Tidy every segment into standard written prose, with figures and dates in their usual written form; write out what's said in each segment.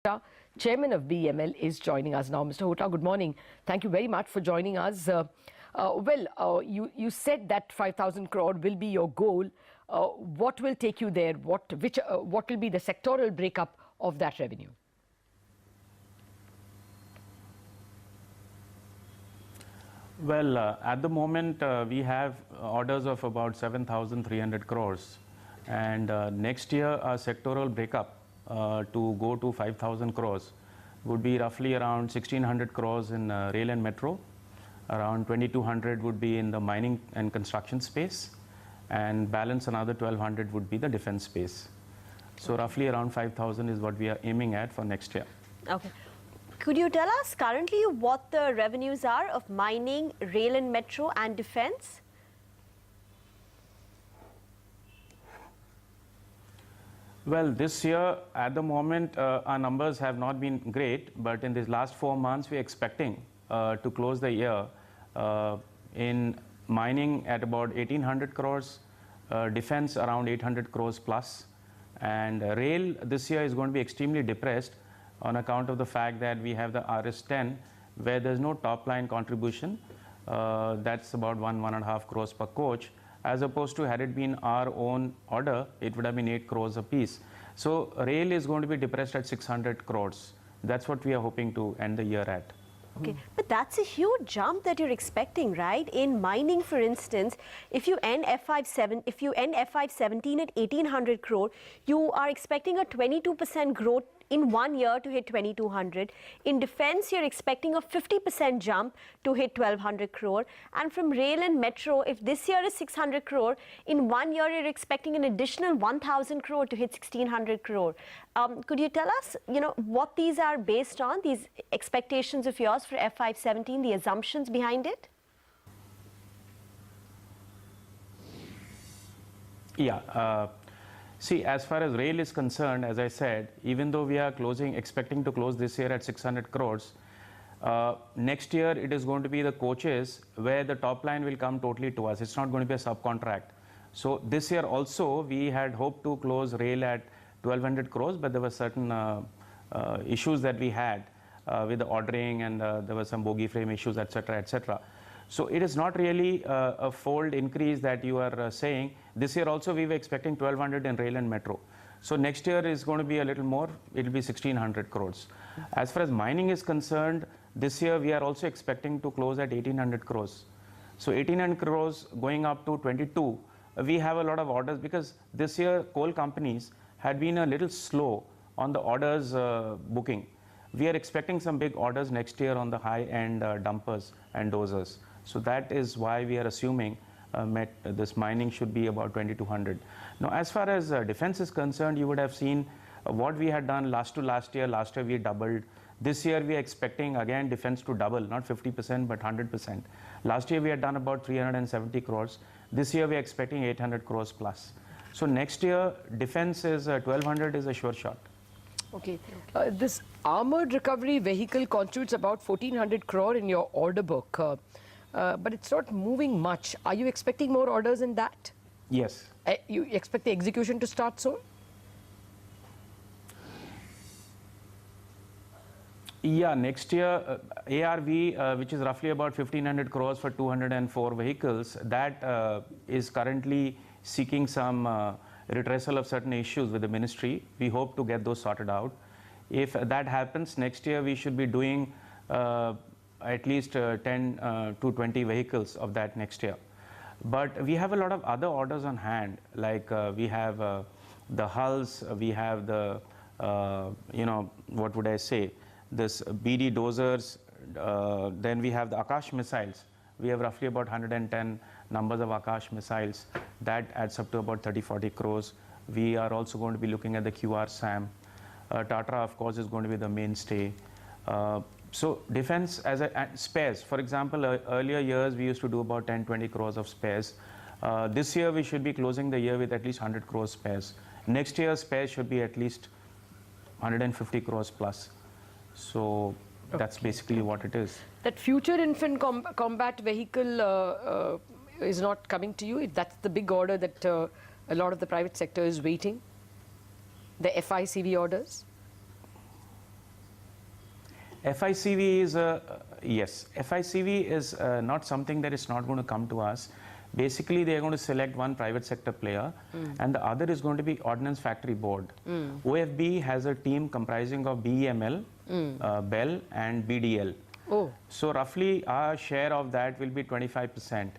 Hota, Chairman of BEML, is joining us now. Mr. Hota, good morning. Thank you very much for joining us. You said that 5,000 crore will be your goal. What will take you there? What will be the sectoral breakup of that revenue? Well, at the moment, we have orders of about 7,300 crores. And next year, our sectoral breakup to go to 5,000 crores would be roughly around 1,600 crores in rail and metro. Around 2,200 would be in the mining and construction space. And balance another 1,200 would be the defense space. So roughly around 5,000 is what we are aiming at for next year. Okay. Could you tell us currently what the revenues are of mining, rail and metro and defense? Well, this year, at the moment, our numbers have not been great, but in these last 4 months, we're expecting to close the year in mining at about 1,800 crores, defense around 800 crores plus, and rail this year is going to be extremely depressed on account of the fact that we have the RS10, where there's no top line contribution. That's about 1.5 crores per coach, as opposed to had it been our own order, it would have been 8 crores a piece. So rail is going to be depressed at 600 crores. That's what we are hoping to end the year at. Okay, but that's a huge jump that you're expecting, right? In mining, for instance, if you end FY17 at 1,800 crore, you are expecting a 22% growth in 1 year to hit 2,200. In defense, you're expecting a 50% jump to hit 1,200 crore. And from rail and metro, if this year is 600 crore, in 1 year you're expecting an additional 1,000 crore to hit 1,600 crore. Could you tell us, what these are based on, these expectations of yours for FY17, the assumptions behind it? Yeah. See, as far as rail is concerned, as I said, even though we are expecting to close this year at 600 crores, next year it is going to be the coaches where the top line will come totally to us. It's not going to be a subcontract. So this year also, we had hoped to close rail at 1,200 crores, but there were certain issues that we had with the ordering, and there were some bogie frame issues, etc., etc. So it is not really a fold increase that you are saying. This year also we were expecting 1,200 in rail and metro. So next year is going to be a little more. It will be 1,600 crores. As far as mining is concerned, this year we are also expecting to close at 1,800 crores. So 1,800 crores going up to 22. We have a lot of orders because this year coal companies had been a little slow on the orders booking. We are expecting some big orders next year on the high-end dumpers and dozers. So that is why we are assuming this mining should be about 2,200. Now, as far as defense is concerned, you would have seen what we had done last year. Last year we doubled. This year we are expecting again defense to double, not 50% but 100%. Last year we had done about 370 crores. This year we are expecting 800 crores plus. So next year defense is 1,200 is a sure shot. Okay. This armored recovery vehicle constitutes about 1,400 crore in your order book. But it's not moving much. Are you expecting more orders in that? Yes. You expect the execution to start soon? Yeah, next year ARV, which is roughly about 1,500 crores for 204 vehicles, that is currently seeking some redressal of certain issues with the ministry. We hope to get those sorted out. If that happens, next year we should be doing at least 10 to 20 vehicles of that next year. But we have a lot of other orders on hand, like we have the hulls, we have the, what would I say, this BD dozers, then we have the Akash missiles. We have roughly about 110 numbers of Akash missiles. That adds up to about 30-40 crores. We are also going to be looking at the QR SAM. Tatra, of course, is going to be the mainstay. So defense as spares, for example, earlier years we used to do about 10-20 crores of spares. This year we should be closing the year with at least 100 crores spares. Next year spares should be at least 150 crores plus. So that's basically what it is. That future infant combat vehicle is not coming to you? That's the big order that a lot of the private sector is waiting? The FICV orders? FICV is yes. FICV is not something that is not going to come to us. Basically, they are going to select one private sector player, and the other is going to be Ordnance Factory Board. OFB has a team comprising of BEML, BEL, and BDL. Oh. So roughly, our share of that will be 25%.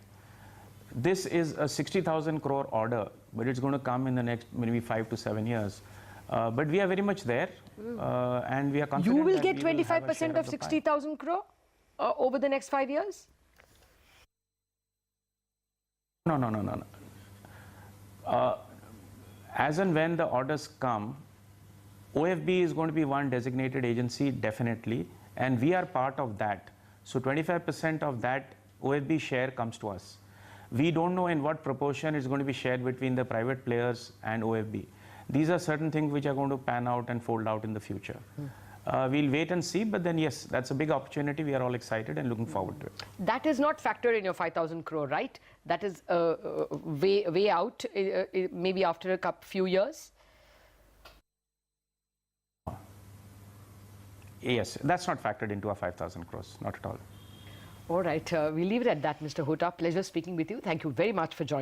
This is a 60,000 crore order, but it's going to come in the next maybe 5 to 7 years. But we are very much there, and we are confident. You will that get we will have a 25% share of the pie. 60,000 crore over the next 5 years? No. As and when the orders come, OFB is going to be one designated agency, definitely, and we are part of that. So 25% of that OFB share comes to us. We don't know in what proportion it's going to be shared between the private players and OFB. These are certain things which are going to pan out and fold out in the future. We'll wait and see, but then yes, that's a big opportunity. We are all excited and looking forward to it. That is not factored in your 5,000 crore, right? That is way out, maybe after a few years? Yes, that's not factored into our 5,000 crores, not at all. All right, we leave it at that, Mr. Hota. Pleasure speaking with you. Thank you very much for joining.